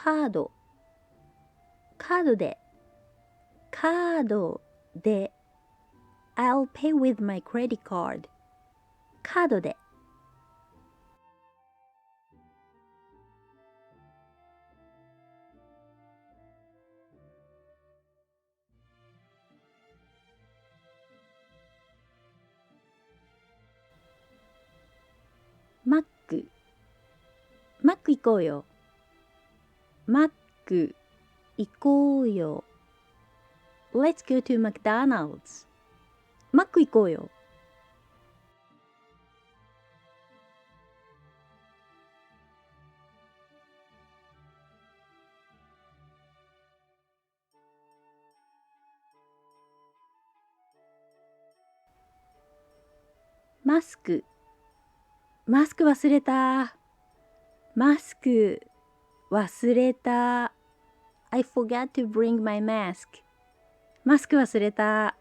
カード、カードで、カードで、I'll pay with my credit card. カードで。マック、マック行こうよ。マック行こうよ。Let's go to McDonald's. マック行こうよ。マスク、マスク忘れた。マスク忘れた。I forgot to bring my mask. マスク忘れた。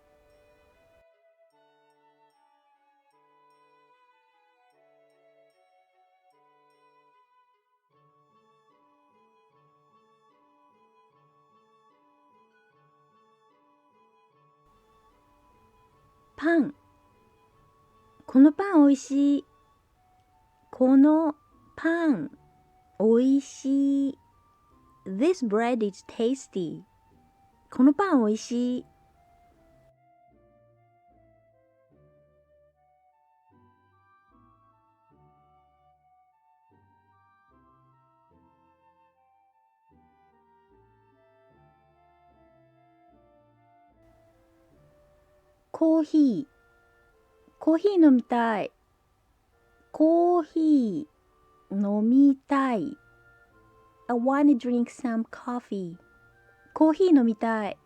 パン。このパンおいしい。このパンおいしい。This bread is tasty. このパンおいしい。コーヒー。コーヒー飲みたい。コーヒー飲みたい。I wanna drink some coffee. コーヒー飲みたい。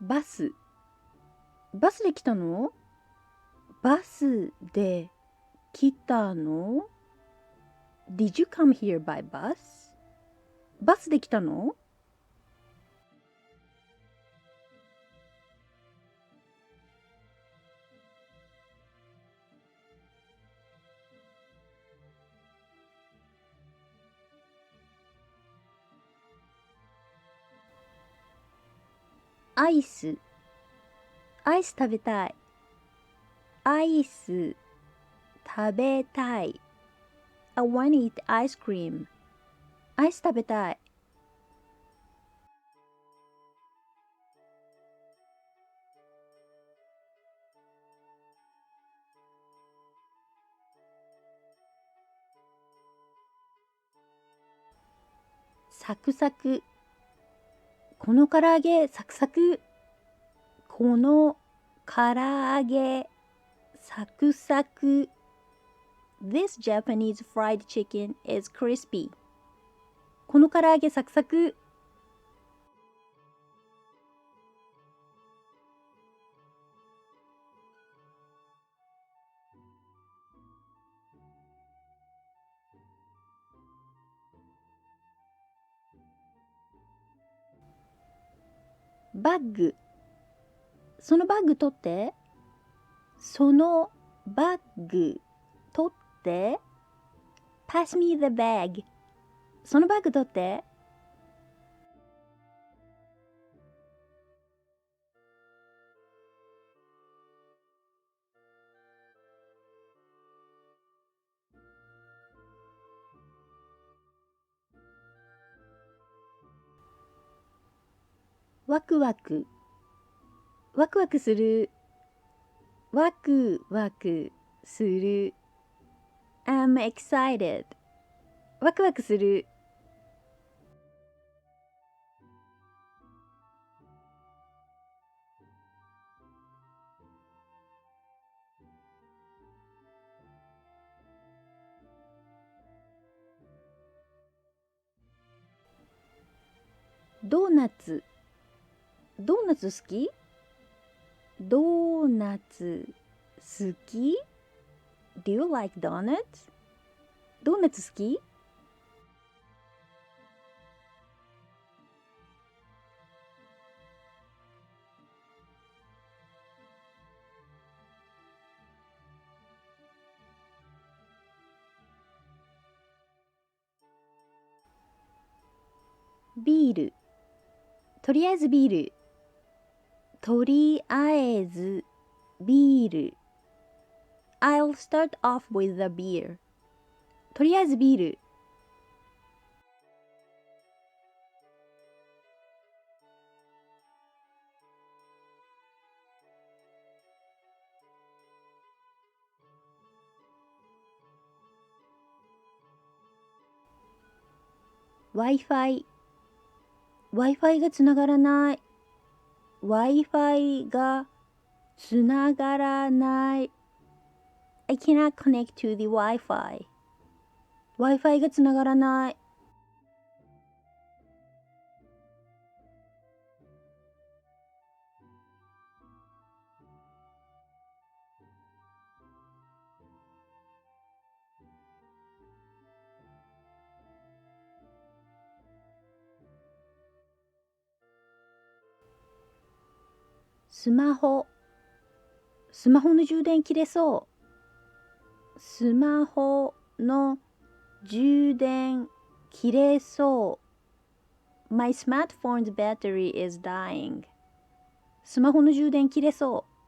バス。バスで来たの？バスで来たの？ Did you come here by bus? バスで来たの？アイス。アイス食べたい。アイス食べたい。I wanna eat ice cream. アイス食べたい。サクサク。この唐揚げサクサク。この唐揚げサクサク。This Japanese fried chicken is crispy. この唐揚げサクサク。バッグ。そのバッグ取って。そのバッグ取って。Pass me the bag. そのバッグ取って。ワクワク。ワクワクする。ワクワクする。I'm excited. ワクワクする。ドーナツ。ドーナツ好き？ドーナツ好き？ Do you like donuts? ドーナツ好き？ビール。とりあえずビール。とりあえずビール。I'll start off with a beer. とりあえずビール。Wi-Fi。Wi-Fi がつながらない。Wi-Fi がつながらない。I cannot connect to the Wi-Fi. Wi-Fi がつながらない。スマホ。スマホの充電切れそう。スマホの充電切れそう。My smartphone's battery is dying. スマホの充電切れそう。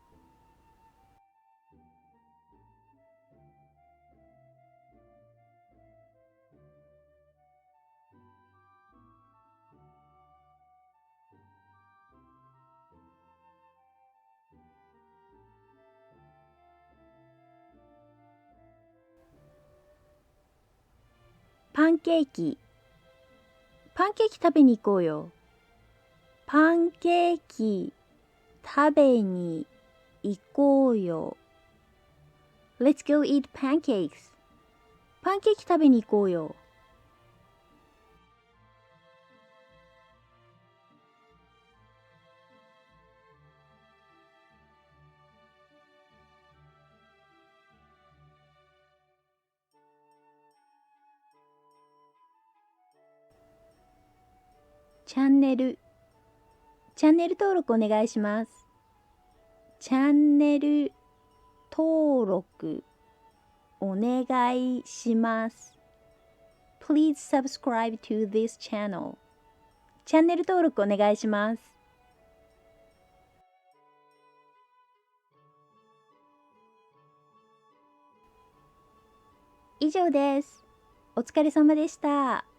パンケーキ。パンケーキ食べに行こうよ。パンケーキ食べに行こうよ。Let's go eat pancakes. パンケーキ食べに行こうよ。チャンネル。チャンネル登録お願いします。チャンネル登録お願いします。Please subscribe to this channel. チャンネル登録お願いします。以上です。お疲れ様でした。